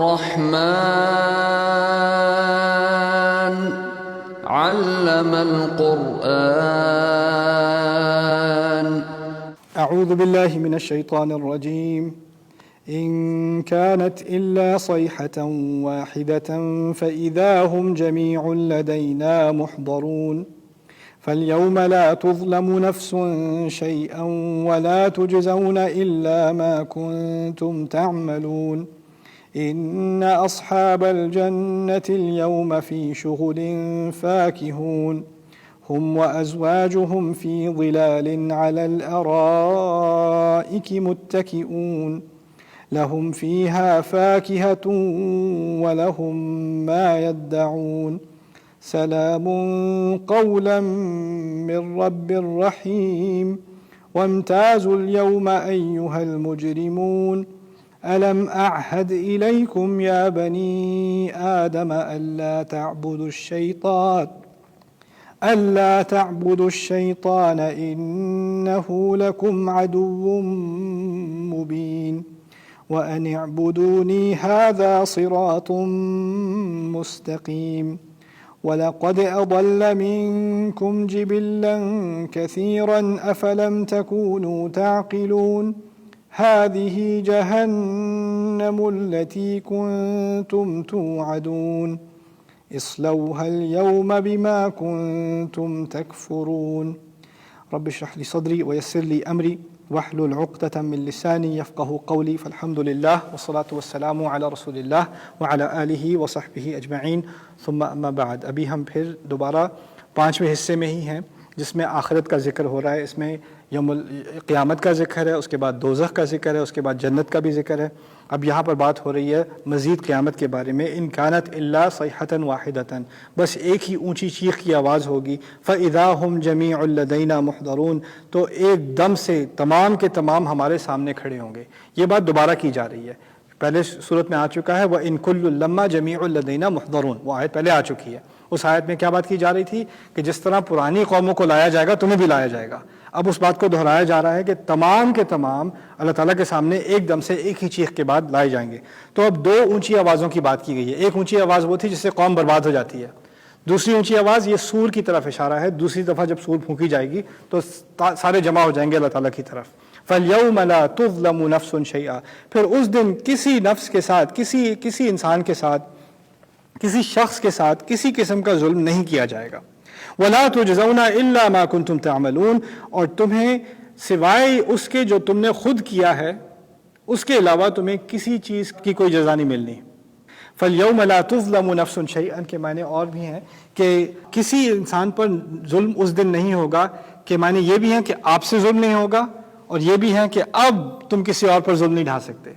الرحمن علم القرآن. أعوذ بالله من الشيطان الرجيم. إن كانت إلا صيحة واحدة فإذا هم جميع لدينا محضرون. فاليوم لا تظلم نفس شيئا ولا تجزون إلا ما كنتم تعملون. إن أصحاب الجنة اليوم في شغل فاكهون. هم وأزواجهم في ظلال على الأرائك متكئون. لهم فيها فاكهة ولهم ما يدعون. سلام قولا من رب رحيم. وامتازوا اليوم أيها المجرمون. ألم أعهد إليكم يا بني آدم ألا تعبدوا الشيطان إنه لكم عدو مبين. وأن اعبدوني هذا صراط مستقيم. ولقد أضل منكم جبلا كثيرا أفلم تكونوا تعقلون. هذه جهنم التي كنتم توعدون. اصلوها اليوم بما كنتم تكفرون. رب اشرح لي صدري ويسر لي أمري واحلل عقدة من لساني يفقه قولي. فالحمد لله والصلاة والسلام على رسول اللہ وعلى آلہ وصحبہ اجمعین ثم اما بعد. ابھی ہم پھر دوبارہ 5ویں حصے میں ہی ہیں جس میں آخرت کا ذکر ہو رہا ہے. اس میں یوم قیامت کا ذکر ہے، اس کے بعد دوزخ کا ذکر ہے، اس کے بعد جنت کا بھی ذکر ہے. اب یہاں پر بات ہو رہی ہے مزید قیامت کے بارے میں. ان کانت الا صیحۃ واحدۃ، بس ایک ہی اونچی چیخ کی آواز ہوگی. فاذا هم جميع لدینا محضرون، تو ایک دم سے تمام کے تمام ہمارے سامنے کھڑے ہوں گے. یہ بات دوبارہ کی جا رہی ہے، پہلے صورت میں آ چکا ہے وَإِن كُلُّ لَمَّا جَمِيعٌ لَدَيْنَا مُحْضَرُونَ، وہ آیت پہلے آ چکی ہے. اس آیت میں کیا بات کی جا رہی تھی کہ جس طرح پرانی قوموں کو لایا جائے گا تمہیں بھی لایا جائے گا. اب اس بات کو دہرایا جا رہا ہے کہ تمام کے تمام اللہ تعالیٰ کے سامنے ایک دم سے ایک ہی چیخ کے بعد لائے جائیں گے. تو اب 2 اونچی آوازوں کی بات کی گئی ہے. ایک اونچی آواز وہ تھی جس سے قوم برباد ہو جاتی ہے. دوسری اونچی آواز یہ سور کی طرف اشارہ ہے. دوسری دفعہ جب سور پھونکی جائے گی تو سارے جمع ہو جائیں گے اللہ تعالیٰ کی طرف. فَالْيَوْمَ لَا تُظْلَمُ نَفْسٌ شَيْئًا، پھر اس دن کسی نفس کے ساتھ، کسی انسان کے ساتھ، کسی شخص کے ساتھ کسی قسم کا ظلم نہیں کیا جائے گا. وَلَا تُجْزَوْنَ إِلَّا مَا كُنْتُمْ تَعْمَلُونَ، اور تمہیں سوائے اس کے جو تم نے خود کیا ہے اس کے علاوہ تمہیں کسی چیز کی کوئی جزا نہیں ملنی. فَالْيَوْمَ لَا تُظْلَمُ نَفْسٌ شَيْئًا کے معنی اور بھی ہیں کہ کسی انسان پر ظلم اس دن نہیں ہوگا، کہ معنی یہ بھی ہیں کہ آپ سے ظلم نہیں ہوگا، اور یہ بھی ہیں کہ اب تم کسی اور پر ظلم نہیں ڈھا سکتے.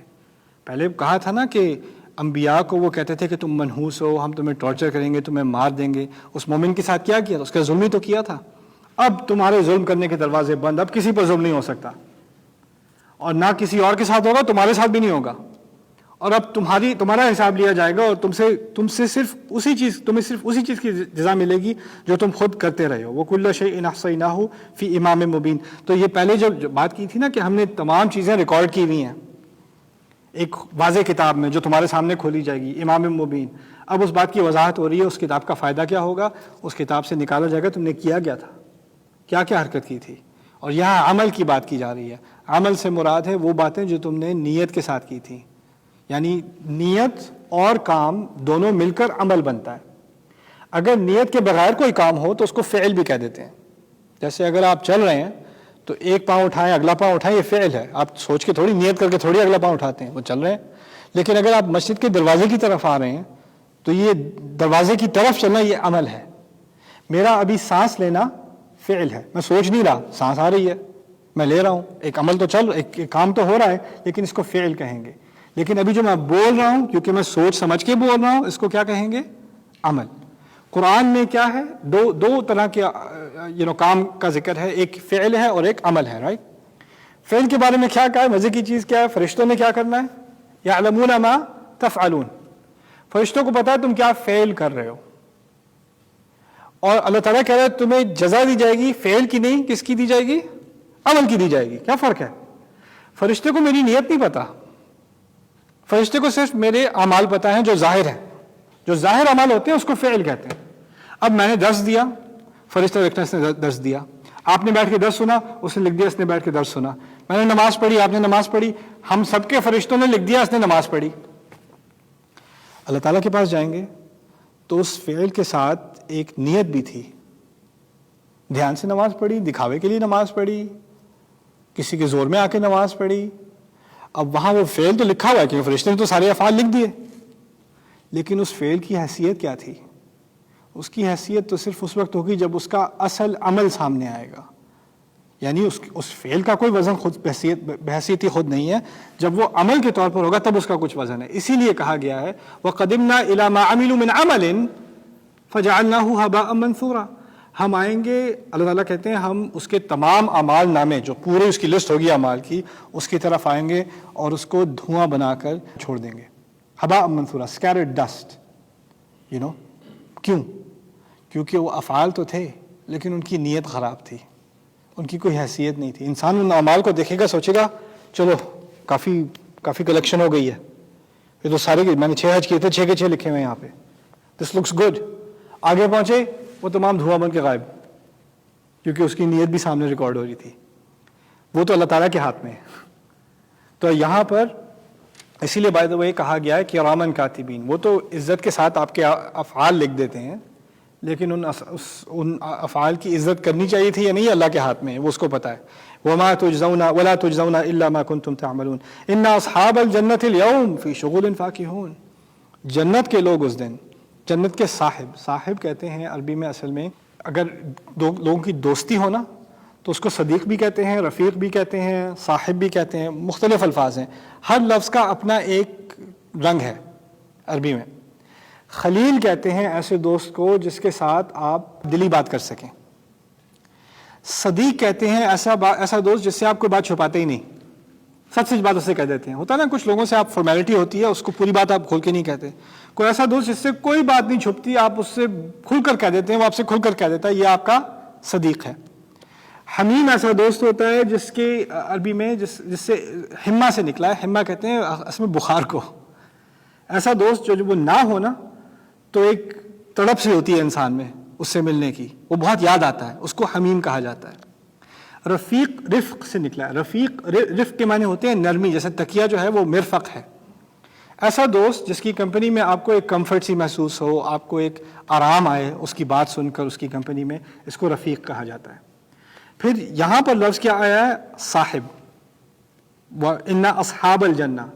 پہلے کہا تھا نا کہ انبیاء کو وہ کہتے تھے کہ تم منحوس ہو، ہم تمہیں ٹارچر کریں گے، تمہیں مار دیں گے. اس مومن کے ساتھ کیا کیا تھا؟ اس کا ظلم ہی تو کیا تھا. اب تمہارے ظلم کرنے کے دروازے بند، اب کسی پر ظلم نہیں ہو سکتا، اور نہ کسی اور کے ساتھ ہوگا، تمہارے ساتھ بھی نہیں ہوگا. اور اب تمہارا حساب لیا جائے گا، اور تم سے صرف اسی چیز کی جزا ملے گی جو تم خود کرتے رہے ہو. وَكُلَّ شَيْءٍ أَحْصَيْنَاهُ فِي إِمَامٍ مُبِينٍ. تو یہ پہلے جو بات کی تھی نا کہ ہم نے تمام چیزیں ریکارڈ کی ہوئی ہیں ایک واضح کتاب میں جو تمہارے سامنے کھولی جائے گی، امام مبین. اب اس بات کی وضاحت ہو رہی ہے اس کتاب کا فائدہ کیا ہوگا. اس کتاب سے نکالا جائے گا تم نے کیا تھا، کیا حرکت کی تھی. اور یہاں عمل کی بات کی جا رہی ہے. عمل سے مراد ہے وہ باتیں جو تم نے نیت کے ساتھ کی تھی. یعنی نیت اور کام دونوں مل کر عمل بنتا ہے. اگر نیت کے بغیر کوئی کام ہو تو اس کو فعل بھی کہہ دیتے ہیں. جیسے اگر آپ چل رہے ہیں تو ایک پاؤں اٹھائیں اگلا پاؤں اٹھائیں، یہ فعل ہے. آپ سوچ کے تھوڑی، نیت کر کے تھوڑی اگلا پاؤں اٹھاتے ہیں، وہ چل رہے ہیں. لیکن اگر آپ مسجد کے دروازے کی طرف آ رہے ہیں تو یہ دروازے کی طرف چلنا یہ عمل ہے. میرا ابھی سانس لینا فعل ہے، میں سوچ نہیں رہا، سانس آ رہی ہے، میں لے رہا ہوں، ایک عمل تو ایک کام تو ہو رہا ہے، لیکن اس کو فعل کہیں گے. لیکن ابھی جو میں بول رہا ہوں کیونکہ میں سوچ سمجھ کے بول رہا ہوں، اس کو کیا کہیں گے؟ عمل. قرآن میں کیا ہے؟ دو طرح کے کام کا ذکر ہے، ایک فعل ہے اور ایک عمل ہے. رائٹ. فعل کے بارے میں کیا کہا ہے؟ مزے کی چیز کیا ہے؟ فرشتوں نے کیا کرنا ہے؟ یعلمون ما تفعلون. فرشتوں کو پتا ہے تم کیا فعل کر رہے ہو، اور اللہ تعالیٰ کہہ رہا ہے تمہیں جزا دی جائے گی فعل کی نہیں، کس کی دی جائے گی؟ عمل کی دی جائے گی. کیا فرق ہے؟ فرشتے کو میری نیت نہیں پتا، فرشتے کو صرف میرے اعمال پتہ ہیں جو ظاہر ہیں، جو ظاہر اعمال ہوتے ہیں اس کو فعل کہتے ہیں. اب میں نے درس دیا، فرشتہ دیکھتا ہے اس نے درس دیا. آپ نے بیٹھ کے درس سنا، اس نے لکھ دیا اس نے بیٹھ کے درس سنا. میں نے نماز پڑھی، آپ نے نماز پڑھی، ہم سب کے فرشتوں نے لکھ دیا اس نے نماز پڑھی. اللہ تعالیٰ کے پاس جائیں گے تو اس فعل کے ساتھ ایک نیت بھی تھی، دھیان سے نماز پڑھی، دکھاوے کے لیے نماز پڑھی، کسی کے زور میں آ کے نماز پڑھی. اب وہاں وہ فعل تو لکھا ہوا ہے کیونکہ فرشتے نے تو سارے افعال لکھ دیے، لیکن اس فعل کی حیثیت کیا تھی؟ اس کی حیثیت تو صرف اس وقت ہوگی جب اس کا اصل عمل سامنے آئے گا. یعنی اس فعل کا کوئی وزن خود بحیثیتی خود نہیں ہے، جب وہ عمل کے طور پر ہوگا تب اس کا کچھ وزن ہے. اسی لیے کہا گیا ہے وَقَدِمْنَا إِلَى مَا عَمِلُوا مِنْ عَمَلٍ فَجَعَلْنَاهُ هَبَاءً مَنْثُورًا. ہم آئیں گے، اللہ تعالیٰ کہتے ہیں ہم اس کے تمام اعمال نامے جو پورے اس کی لسٹ ہوگی اعمال کی، اس کی طرف آئیں گے اور اس کو دھواں بنا کر چھوڑ دیں گے. ہباء منثورا، اسکیٹرڈ ڈسٹ. کیوں؟ کیونکہ وہ افعال تو تھے لیکن ان کی نیت خراب تھی، ان کی کوئی حیثیت نہیں تھی. انسان ان اعمال کو دیکھے گا، سوچے گا چلو کافی کلیکشن ہو گئی ہے، یہ تو سارے میں نے 6 حج کیے تھے، 6 کے 6 لکھے ہوئے یہاں پہ، دس لکس گڈ. آگے پہنچے وہ تمام دھواں بن کے غائب، کیونکہ اس کی نیت بھی سامنے ریکارڈ ہو رہی تھی. وہ تو اللہ تعالیٰ کے ہاتھ میں ہے. تو یہاں پر اسی لیے بائی دی وے کہا گیا ہے کہ کرامن کاتبین، وہ تو عزت کے ساتھ آپ کے افعال لکھ دیتے ہیں، لیکن ان افعال کی عزت کرنی چاہیے تھی یا نہیں اللہ کے ہاتھ میں، وہ اس کو پتہ ہے. وَمَا تُجْزَوْنَ وَلَا تُجْزَوْنَ إِلَّا مَا كُنْتُمْ تَعْمَلُونَ إِنَّ أَصْحَابَ الْجَنَّةِ الْيَوْمَ فِي شُغُلٍ فَاكِهُونَ. جنت کے لوگ اس دن، جنت کے صاحب کہتے ہیں عربی میں، اصل میں اگر لوگوں کی دوستی ہو نا تو اس کو صدیق بھی کہتے ہیں، رفیق بھی کہتے ہیں، صاحب بھی کہتے ہیں، مختلف الفاظ ہیں. ہر لفظ کا اپنا ایک رنگ ہے عربی میں. خلیل کہتے ہیں ایسے دوست کو جس کے ساتھ آپ دلی بات کر سکیں. صدیق کہتے ہیں ایسا دوست جس سے آپ کوئی بات چھپاتے ہی نہیں، سچ بات اسے کہہ دیتے ہیں. ہوتا نا کچھ لوگوں سے آپ فارمیلٹی ہوتی ہے، اس کو پوری بات آپ کھول کے نہیں کہتے. کوئی ایسا دوست جس سے کوئی بات نہیں چھپتی، آپ اس سے کھل کر کہہ دیتے ہیں، وہ آپ سے کھل کر کہہ دیتا ہے، یہ آپ کا صدیق ہے. حمیم ایسا دوست ہوتا ہے جس کے عربی میں جس سے ہمہ سے نکلا ہے، ہمہ کہتے ہیں اصل میں بخار کو. ایسا دوست جو وہ نہ ہو نا تو ایک تڑپ سی ہوتی ہے انسان میں اس سے ملنے کی، وہ بہت یاد آتا ہے، اس کو حمیم کہا جاتا ہے. رفیق رفق سے نکلا ہے. رفق کے معنی ہوتے ہیں نرمی، جیسے تکیہ جو ہے وہ مرفق ہے. ایسا دوست جس کی کمپنی میں آپ کو ایک کمفرٹ سی محسوس ہو، آپ کو ایک آرام آئے اس کی بات سن کر اس کی کمپنی میں، اس کو رفیق کہا جاتا ہے. پھر یہاں پر لفظ کیا آیا ہے؟ صاحب. وَإِنَّ أَصْحَابَ الْجَنَّةِ.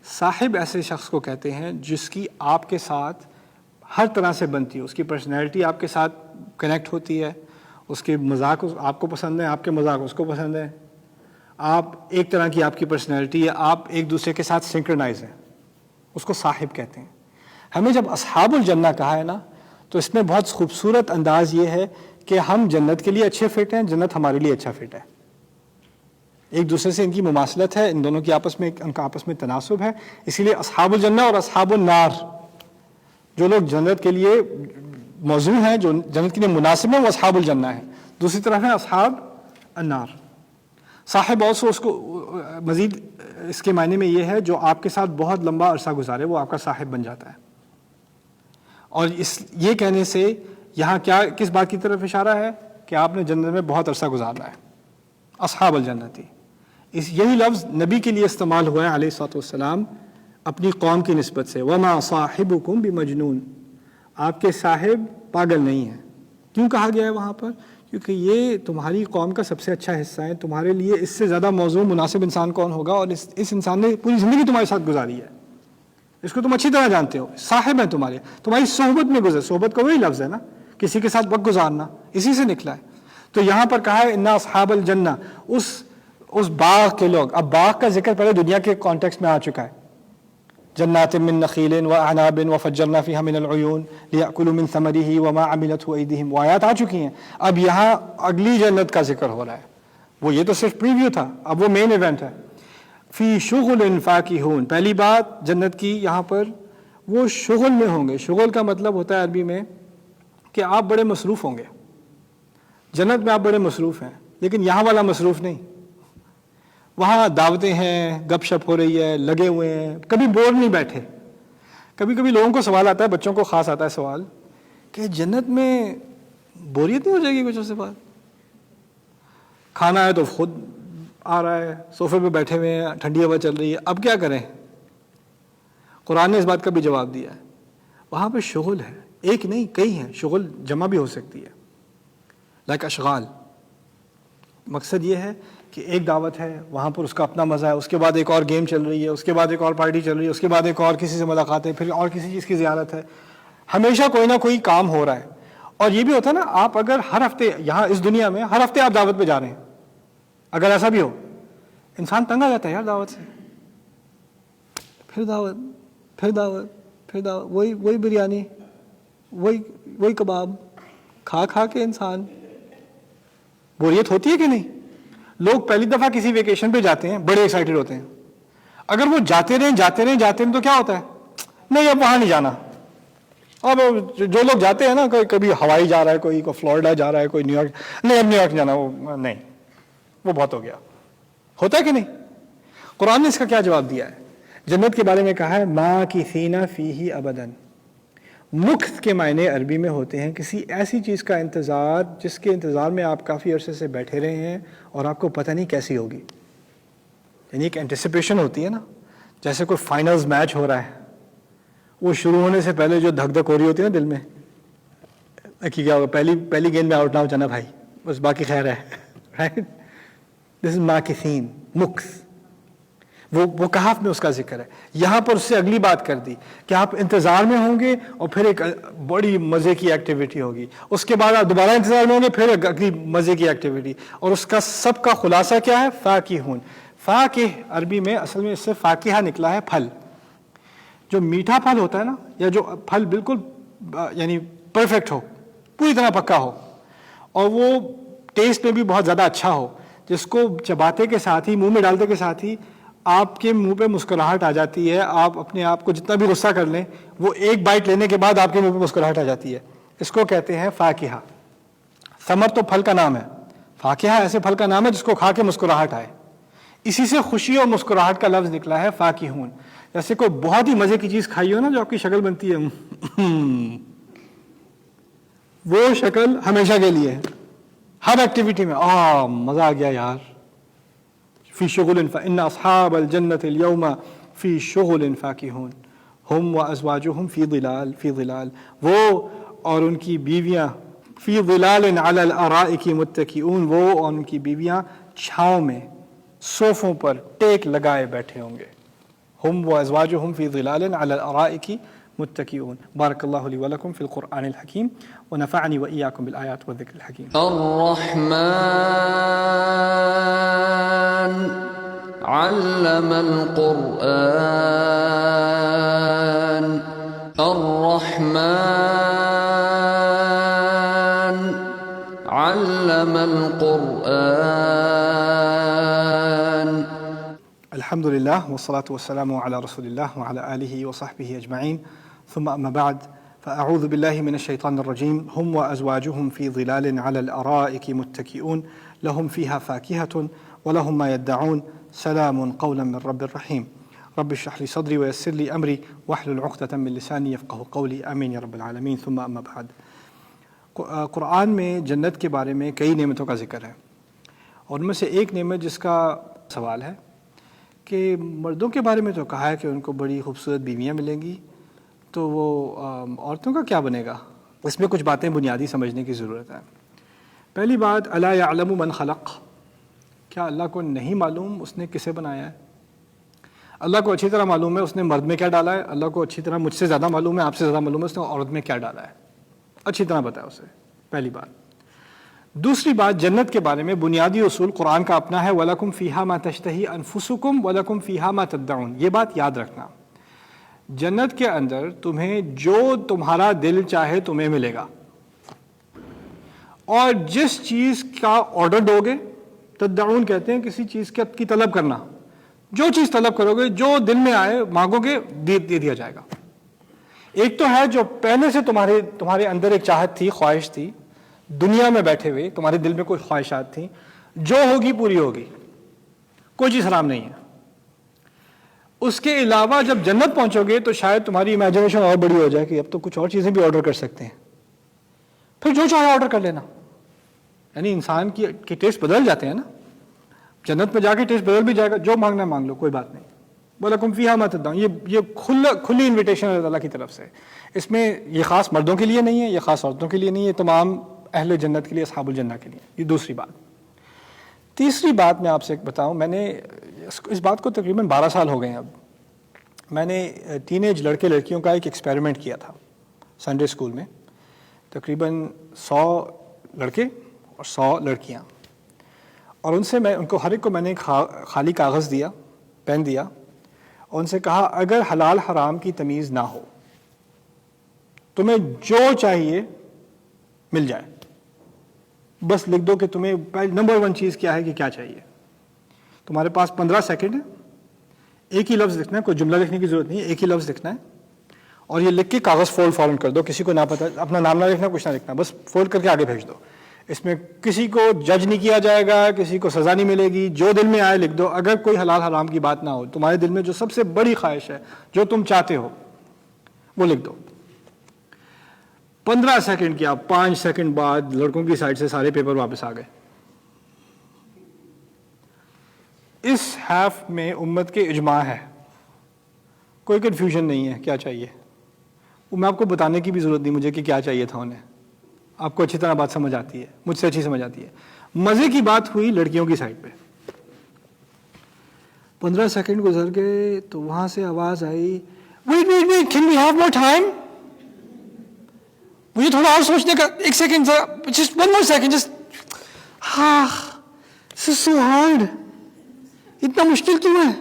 صاحب ایسے شخص کو کہتے ہیں جس کی آپ کے ساتھ ہر طرح سے بنتی ہے، اس کی پرسنالٹی آپ کے ساتھ کنیکٹ ہوتی ہے، اس کے مذاق آپ کو پسند ہے، آپ کے مذاق اس کو پسند ہے، آپ ایک طرح کی آپ کی پرسنالٹی ہے، آپ ایک دوسرے کے ساتھ سنکرنائز ہیں، اس کو صاحب کہتے ہیں. ہمیں جب اصحاب الجنہ کہا ہے نا تو اس میں بہت خوبصورت انداز یہ ہے کہ ہم جنت کے لیے اچھے فٹ ہیں، جنت ہمارے لیے اچھا فٹ ہے. ایک دوسرے سے ان کی مماثلت ہے، ان دونوں کی ان کا آپس میں تناسب ہے. اسی لیے اصحاب الجنہ اور اصحاب النار، جو لوگ جنت کے لیے موضوع ہیں، جو جنت کے لیے مناسب ہیں، وہ اصحاب الجنہ ہیں. دوسری طرف ہیں اصحاب النار. صاحب also اس کو مزید اس کے معنی میں یہ ہے جو آپ کے ساتھ بہت لمبا عرصہ گزارے، وہ آپ کا صاحب بن جاتا ہے. اور یہ کہنے سے یہاں کس بات کی طرف اشارہ ہے کہ آپ نے جنت میں بہت عرصہ گزارنا ہے. اصحاب الجنتی، یہی لفظ نبی کے لیے استعمال ہوا ہے علیہ الصلوۃ والسلام اپنی قوم کی نسبت سے. وما صاحبکم بمجنون، آپ کے صاحب پاگل نہیں ہیں. کیوں کہا گیا ہے وہاں پر؟ کیونکہ یہ تمہاری قوم کا سب سے اچھا حصہ ہے. تمہارے لیے اس سے زیادہ موضوع مناسب انسان کون ہوگا؟ اور اس انسان نے پوری زندگی تمہارے ساتھ گزاری ہے، اس کو تم اچھی طرح جانتے ہو، صاحب ہیں تمہاری صحبت میں گزر. صحبت کا وہی لفظ ہے نا، کسی کے ساتھ وقت گزارنا، اسی سے نکلا ہے. تو یہاں پر کہا ہے انا اصحاب الجنہ، اس باغ کے لوگ. اب باغ کا ذکر پہلے دنیا کے کانٹیکسٹ میں آ چکا ہے. جنات من نخیل واعناب وفجرنا فیہا من العیون لیأکلوا من ثمرہ وما عملتہ ایدیہم، وہ آیات آ چکی ہیں. اب یہاں اگلی جنت کا ذکر ہو رہا ہے. وہ یہ تو صرف پریویو تھا، اب وہ مین ایونٹ ہے. فی شغل فاکہون، پہلی بات جنت کی یہاں پر وہ شغل میں ہوں گے. شغل کا مطلب ہوتا ہے عربی میں کہ آپ بڑے مصروف ہوں گے. جنت میں آپ بڑے مصروف ہیں، لیکن یہاں والا مصروف نہیں. وہاں دعوتیں ہیں، گپ شپ ہو رہی ہے، لگے ہوئے ہیں، کبھی بور نہیں بیٹھے. کبھی کبھی لوگوں کو سوال آتا ہے، بچوں کو خاص آتا ہے سوال کہ جنت میں بوریت نہیں ہو جائے گی کچھ عرصے بعد؟ کھانا ہے تو خود آ رہا ہے، صوفے پہ بیٹھے ہوئے ہیں، ٹھنڈی ہوا چل رہی ہے، اب کیا کریں؟ قرآن نے اس بات کا بھی جواب دیا ہے. وہاں پہ شغل ہے، ایک نہیں کئی ہیں، شغل جمع بھی ہو سکتی ہے، لائک اشغال. مقصد یہ ہے کہ ایک دعوت ہے، وہاں پر اس کا اپنا مزہ ہے، اس کے بعد ایک اور گیم چل رہی ہے، اس کے بعد ایک اور پارٹی چل رہی ہے، اس کے بعد ایک اور کسی سے ملاقات ہے، پھر اور کسی چیز کی زیارت ہے. ہمیشہ کوئی نہ کوئی کام ہو رہا ہے. اور یہ بھی ہوتا ہے نا، آپ اگر ہر ہفتے یہاں اس دنیا میں ہر ہفتے آپ دعوت پہ جا رہے ہیں، اگر ایسا بھی ہو، انسان تنگ آ جاتا ہے یار دعوت سے. پھر دعوت، پھر دعوت، پھر دعوت، وہی بریانی، وہی کباب کھا کھا کے انسان بوریت ہوتی ہے کہ نہیں؟ لوگ پہلی دفعہ کسی ویکیشن پہ جاتے ہیں، بڑے ایکسائٹڈ ہوتے ہیں. اگر وہ جاتے رہیں تو کیا ہوتا ہے؟ نہیں اب وہاں نہیں جانا. اب جو لوگ جاتے ہیں نا، کبھی ہوائی جا رہا ہے، کوئی فلوریڈا جا رہا ہے، کوئی نیو یارک، نہیں اب نیو یارک جانا، وہ نہیں، وہ بہت ہو گیا. ہوتا ہے کہ نہیں؟ قرآن نے اس کا کیا جواب دیا ہے؟ جنت کے بارے میں کہا ہے ماکثین فیہ ابدا. مکث کے معنی عربی میں ہوتے ہیں کسی ایسی چیز کا انتظار جس کے انتظار میں آپ کافی عرصے سے بیٹھے رہے ہیں اور آپ کو پتہ نہیں کیسی ہوگی. یعنی ایک اینٹیسپیشن ہوتی ہے نا، جیسے کوئی فائنلز میچ ہو رہا ہے، وہ شروع ہونے سے پہلے جو دھک دھک ہو رہی ہوتی ہے نا دل میں کہ کیا ہوگا، پہلی گیند میں آؤٹ نہ ہو جانا بھائی، بس باقی خیر ہے. رائٹ، دس از ماکثین، مکث. وہ کہاف میں اس کا ذکر ہے. یہاں پر اس سے اگلی بات کر دی کہ آپ انتظار میں ہوں گے اور پھر ایک بڑی مزے کی ایکٹیویٹی ہوگی، اس کے بعد آپ دوبارہ انتظار میں ہوں گے، پھر اگلی مزے کی ایکٹیویٹی. اور اس کا سب کا خلاصہ کیا ہے؟ فاکہون. فاکہ عربی میں اصل میں اس سے فاکہہ نکلا ہے، پھل. جو میٹھا پھل ہوتا ہے نا، یا جو پھل بالکل یعنی پرفیکٹ ہو، پوری طرح پکا ہو، اور وہ ٹیسٹ میں بھی بہت زیادہ اچھا ہو، جس کو چباتے کے ساتھ ہی، منہ میں ڈالتے کے ساتھ ہی آپ کے منہ پہ مسکراہٹ آ جاتی ہے. آپ اپنے آپ کو جتنا بھی غصہ کر لیں، وہ ایک بائٹ لینے کے بعد آپ کے منہ پہ مسکراہٹ آ جاتی ہے. اس کو کہتے ہیں فاکہہ. ثمر تو پھل کا نام ہے، فاکہہ ایسے پھل کا نام ہے جس کو کھا کے مسکراہٹ آئے. اسی سے خوشی اور مسکراہٹ کا لفظ نکلا ہے فاکہون. جیسے کوئی بہت ہی مزے کی چیز کھائی ہو نا، جو آپ کی شکل بنتی ہے، وہ شکل ہمیشہ کے لیے ہر ایکٹیویٹی میں مزہ آ گیا یار. فی شغل فإن أصحاب الجنة اليوم فی شغل فاکہون ہم وازواجہم فی ظلال. وہ اور ان کی بیویاں فی ظلال علی الارائک متکئون، وہ اور ان کی بیویاں چھاؤں میں صوفوں پر ٹیک لگائے بیٹھے ہوں گے. ہم وازواجہم فی ظلال علی الارائک متکئون. بارک اللہ لی ولکم فی القرآن الحکیم ونفعنی وإیاکم بالآیات والذکر الحکیم. الرحمن علم القرآن. الرحمن علم القرآن. الحمد للہ والصلاة والسلام علی رسول اللہ وعلی آلہ وصحبہ اجمعین، ثم اما بعد، فاعوذ باللہ من الشیطان الرجیم. ہم وازواجہم فی ظلال علی الارائک متکئون لہم فیہا فاکہۃ ولہم ما یدعون سلام قولا من رب الرحیم. رب اشرح لی صدری ویسر لی امری واحلل عقدۃ من لسانی یفقہوا قولی. آمین یا رب العالمین. ثم اما بعد، قرآن میں جنت کے بارے میں کئی نعمتوں کا ذکر ہے، اور ان میں سے ایک نعمت جس کا سوال ہے کہ مردوں کے بارے میں تو کہا ہے کہ ان کو بڑی خوبصورت بیویاں ملیں گی، تو وہ عورتوں کا کیا بنے گا؟ اس میں کچھ باتیں بنیادی سمجھنے کی ضرورت ہے. پہلی بات، الا یعلم من خلق، کیا اللہ کو نہیں معلوم اس نے کسے بنایا ہے؟ اللہ کو اچھی طرح معلوم ہے اس نے مرد میں کیا ڈالا ہے، اللہ کو اچھی طرح مجھ سے زیادہ معلوم ہے، آپ سے زیادہ معلوم ہے اس نے عورت میں کیا ڈالا ہے، اچھی طرح بتایا اسے. پہلی بات. دوسری بات، جنت کے بارے میں بنیادی اصول قرآن کا اپنا ہے، وَلَكُمْ فِيهَا مَا تَشْتَهِي أَنفُسُكُمْ وَلَكُمْ فِيهَا مَا تَدَّعُونَ. یہ بات یاد رکھنا، جنت کے اندر تمہیں جو تمہارا دل چاہے تمہیں ملے گا، اور جس چیز کا آرڈر دو گے، تدعون کہتے ہیں کسی چیز کی طلب کرنا، جو چیز طلب کرو گے، جو دل میں آئے مانگو گے، دے دیا جائے گا. ایک تو ہے جو پہلے سے تمہارے اندر ایک چاہت تھی، خواہش تھی، دنیا میں بیٹھے ہوئے تمہارے دل میں کوئی خواہشات تھیں، جو ہوگی پوری ہوگی. کوئی چیز حرام نہیں ہے. اس کے علاوہ جب جنت پہنچو گے تو شاید تمہاری امیجنیشن اور بڑی ہو جائے کہ اب تو کچھ اور چیزیں بھی آرڈر کر سکتے ہیں, پھر جو چاہے آرڈر کر لینا. یعنی انسان کی ٹیسٹ بدل جاتے ہیں نا. جنت میں جا کے ٹیسٹ بدل بھی جائے گا, جو مانگنا ہے مانگ لو, کوئی بات نہیں. وَلَكُمْ فِيهَا مَا تَدَّعُونَ, یہ کھلی انویٹیشن ہے اللہ کی طرف سے. اس میں یہ خاص مردوں کے لیے نہیں ہے, یہ خاص عورتوں کے لیے نہیں ہے, تمام اہل جنت کے لیے, اصحاب الجنہ کے لیے. یہ دوسری بات. تیسری بات میں آپ سے بتاؤں, میں نے اس بات کو تقریباً 12 سال ہو گئے ہیں اب. میں نے ٹین ایج لڑکے لڑکیوں کا ایک ایکسپیریمنٹ کیا تھا سنڈے اسکول میں. تقریباً 100 لڑکے اور 100 لڑکیاں, اور ان کو ہر ایک کو میں نے خالی کاغذ دیا, پین دیا, اور ان سے کہا اگر حلال حرام کی تمیز نہ ہو, تمہیں جو چاہیے مل جائے, بس لکھ دو کہ تمہیں نمبر 1 چیز کیا ہے کہ کیا چاہیے. تمہارے پاس 15 سیکنڈ ہے, ایک ہی لفظ لکھنا ہے, کوئی جملہ لکھنے کی ضرورت نہیں ہے, ایک ہی لفظ لکھنا ہے, اور یہ لکھ کے کاغذ فولڈ کر دو. کسی کو نہ پتا, اپنا نام نہ لکھنا, کچھ نہ لکھنا, بس فولڈ کر کے آگے بھیج دو. اس میں کسی کو جج نہیں کیا جائے گا, کسی کو سزا نہیں ملے گی, جو دل میں آئے لکھ دو. اگر کوئی حلال حرام کی بات نہ ہو, تمہارے دل میں جو سب سے بڑی خواہش ہے, جو تم چاہتے ہو, وہ لکھ دو. 15 سیکنڈ کیا, 5 سیکنڈ بعد لڑکوں کی سائڈ سے سارے پیپر واپس آ گئے. اس ہیف میں امت کے اجماع ہے, کوئی کنفیوژن نہیں ہے کیا چاہیے. وہ میں آپ کو بتانے کی بھی ضرورت نہیں مجھے کہ کیا چاہیے تھا انہیں, آپ کو اچھی طرح بات سمجھ آتی ہے, مجھ سے اچھی سمجھ آتی ہے. مزے کی بات ہوئی لڑکیوں کی سائڈ پہ. 15 سیکنڈ گزر گئے تو وہاں سے آواز آئی, wait can we have more time. مجھے تھوڑا اور سوچنے کا, ایک second, just one more second, just. ہاں سو ہارڈ, اتنا مشکل کیوں ہے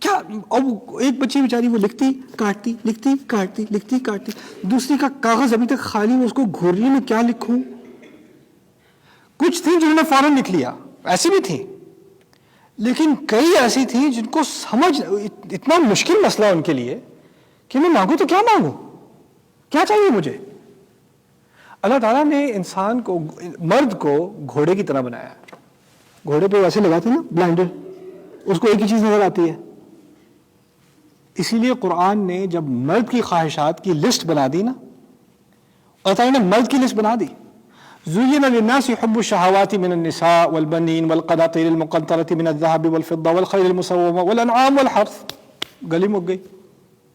کیا. اب ایک بچی بیچاری وہ لکھتی کاٹتی, لکھتی کاٹتی, لکھتی کاٹتی, دوسری کا کاغذ ابھی تک خالی, اس کو گھور رہی ہے, میں کیا لکھوں. کچھ تھیں جنہوں نے فوراً لکھ لیا, ایسی بھی تھیں, لیکن کئی ایسی تھیں جن کو سمجھ, اتنا مشکل مسئلہ ان کے لیے کہ میں مانگوں تو کیا مانگوں, کیا چاہیے مجھے. اللہ تعالیٰ نے انسان کو, مرد کو گھوڑے کی طرح بنایا. گھوڑے پہ ویسے لگاتے ہیں نا بلائنڈر, اس کو ایک ہی چیز نظر آتی ہے. اسی لیے قرآن نے جب مرد کی خواہشات کی لسٹ بنا دی نا, اللہ تعالیٰ نے مرد کی لسٹ بنا دی. زُيِّنَ لِلنَّاسِ حُبُّ الشَّهَوَاتِ مِنَ النِّسَاءِ وَالْبَنِينَ وَالْقَنَاطِيرِ الْمُقَنطَرَةِ مِنَ الذَّهَبِ وَالْفِضَّةِ وَالْخَيْلِ الْمُسَوَّمَةِ وَالْأَنْعَامِ وَالْحَرْثِ. گلی مک گئی,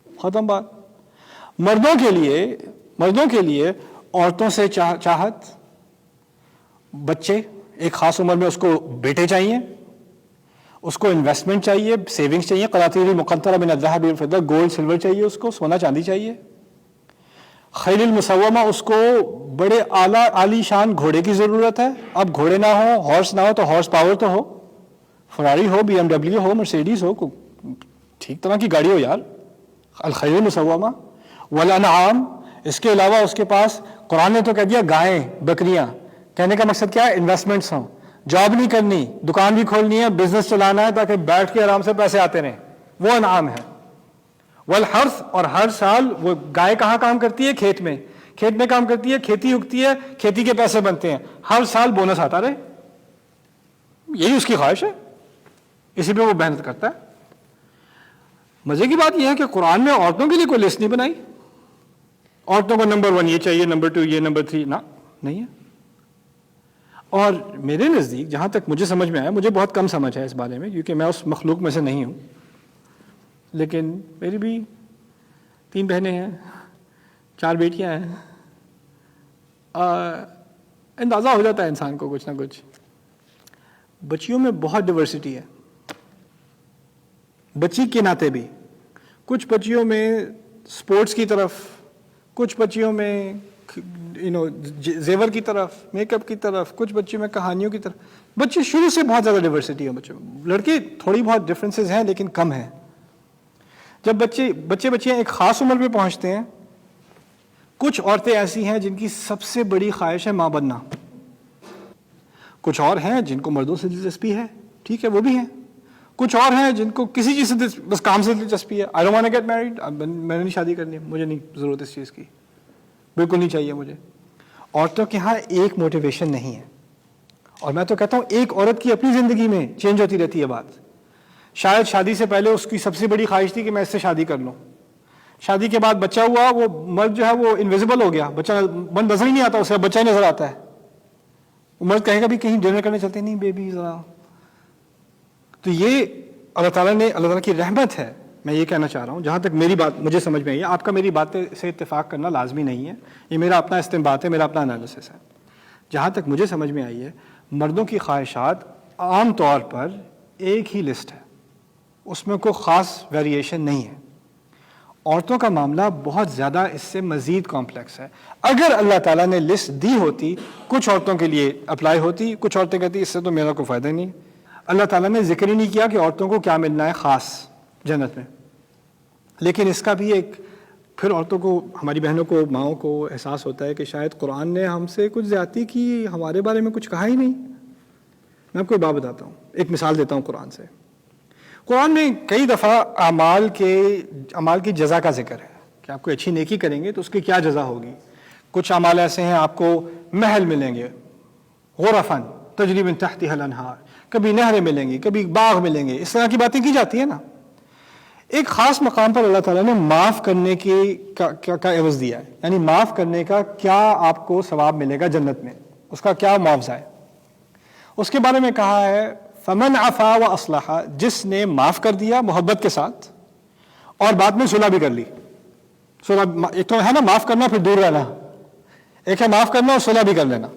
ختم بات. مردوں کے لیے عورتوں سے چاہت, بچے, ایک خاص عمر میں اس کو بیٹے چاہیے, اس کو انویسٹمنٹ چاہیے, سیونگز چاہیے, قناطیر مقنطرہ من الذهب والفضة, گولڈ سلور چاہیے اس کو, سونا چاندی چاہیے. خیل المسومہ, اس کو بڑے عالی شان گھوڑے کی ضرورت ہے. اب گھوڑے نہ ہو, ہارس نہ ہو تو ہارس پاور تو ہو, فراری ہو, BMW ہو, مرسیڈیز ہو, ٹھیک طرح کی گاڑی ہو یار. الخیل المسومہ. والانعام, اس کے علاوہ اس کے پاس, قرآن نے تو کہہ دیا گائیں بکریاں, کہنے کا مقصد کیا ہے, انویسٹمنٹس ہوں, جاب نہیں کرنی, دکان بھی کھولنی ہے, بزنس چلانا ہے تاکہ بیٹھ کے آرام سے پیسے آتے رہیں, وہ انعام ہے. والحرث, اور ہر سال وہ گائے کہاں کام کرتی ہے, کھیت میں. کھیت میں کام کرتی ہے, کھیتی اگتی ہے, کھیتی کے پیسے بنتے ہیں, ہر سال بونس آتا رہے, یہی اس کی خواہش ہے, اسی پہ وہ محنت کرتا ہے. مزے کی بات یہ ہے کہ قرآن میں عورتوں کے لیے کوئی لسٹ نہیں بنائی. عورتوں کو نمبر 1 یہ چاہیے, نمبر 2 یہ, نمبر 3 نہیں ہے. اور میرے نزدیک جہاں تک مجھے سمجھ میں آیا, مجھے بہت کم سمجھ ہے اس بارے میں کیونکہ میں اس مخلوق میں سے نہیں ہوں, لیکن میری بھی 3 بہنیں ہیں, 4 بیٹیاں ہیں, اندازہ ہو جاتا ہے انسان کو کچھ نہ کچھ. بچیوں میں بہت ڈیورسٹی ہے, بچی کے ناطے بھی. کچھ بچیوں میں سپورٹس کی طرف, کچھ بچیوں میں زیور کی طرف, میک اپ کی طرف, کچھ بچیوں میں کہانیوں کی طرف. بچے شروع سے بہت زیادہ ڈیورسٹی ہے بچوں میں. لڑکے تھوڑی بہت ڈفرینسز ہیں لیکن کم ہیں. جب بچیاں ایک خاص عمر پہ پہنچتے ہیں, کچھ عورتیں ایسی ہیں جن کی سب سے بڑی خواہش ہے ماں بننا. کچھ اور ہیں جن کو مردوں سے دلچسپی ہے, ٹھیک ہے, وہ بھی ہیں. کچھ اور ہیں جن کو کسی چیز سے, بس کام سے دلچسپی ہے. I don't want to get married, میں نے نہیں شادی کرنی, مجھے نہیں ضرورت اس چیز کی, بالکل نہیں چاہیے مجھے. عورتوں کے ہاں ایک موٹیویشن نہیں ہے. اور میں تو کہتا ہوں ایک عورت کی اپنی زندگی میں چینج ہوتی رہتی ہے بات. شاید شادی سے پہلے اس کی سب سے بڑی خواہش تھی کہ میں اس سے شادی کر لوں. شادی کے بعد بچہ ہوا, وہ مرد جو ہے وہ انویزیبل ہو گیا, بچہ من نظر ہی نہیں آتا, اسے بچہ ہی نظر آتا ہے. وہ مرد کہے گا بھی کہیں ڈنر کرنے چلتے, نہیں بیبی ذرا. تو یہ اللہ تعالیٰ کی رحمت ہے. میں یہ کہنا چاہ رہا ہوں, جہاں تک میری بات مجھے سمجھ میں آئی ہے, آپ کا میری بات سے اتفاق کرنا لازمی نہیں ہے, یہ میرا اپنا استنباط ہے, میرا اپنا انالیسس ہے. جہاں تک مجھے سمجھ میں آئی ہے, مردوں کی خواہشات عام طور پر ایک ہی لسٹ ہے, اس میں کوئی خاص ویریشن نہیں ہے. عورتوں کا معاملہ بہت زیادہ اس سے مزید کمپلیکس ہے. اگر اللہ تعالیٰ نے لسٹ دی ہوتی, کچھ عورتوں کے لیے اپلائی ہوتی, کچھ عورتیں کہتی اس سے تو میرا کوئی فائدہ نہیں. اللہ تعالیٰ نے ذکر ہی نہیں کیا کہ عورتوں کو کیا ملنا ہے خاص جنت میں. لیکن اس کا بھی ایک پھر عورتوں کو, ہماری بہنوں کو, ماؤں کو احساس ہوتا ہے کہ شاید قرآن نے ہم سے کچھ زیادتی کی, ہمارے بارے میں کچھ کہا ہی نہیں. میں آپ کو ایک بات بتاتا ہوں, ایک مثال دیتا ہوں قرآن سے. قرآن میں کئی دفعہ اعمال کی جزا کا ذکر ہے کہ آپ کو اچھی نیکی کریں گے تو اس کی کیا جزا ہوگی. کچھ اعمال ایسے ہیں آپ کو محل ملیں گے, غرفاً تجری من تحتها الانہار, کبھی نہریں ملیں گی, کبھی باغ ملیں گے, اس طرح کی باتیں کی جاتی ہیں نا. ایک خاص مقام پر اللہ تعالیٰ نے معاف کرنے کا عوض دیا ہے, یعنی معاف کرنے کا کیا آپ کو ثواب ملے گا جنت میں, اس کا کیا معاوضہ ہے. اس کے بارے میں کہا ہے فمن عفا و اصلح, جس نے معاف کر دیا محبت کے ساتھ اور بعد میں صلح بھی کر لی. صلح ایک تو ہے نا معاف کرنا پھر دور رہنا, ایک ہے معاف کرنا اور صلح بھی کر لینا.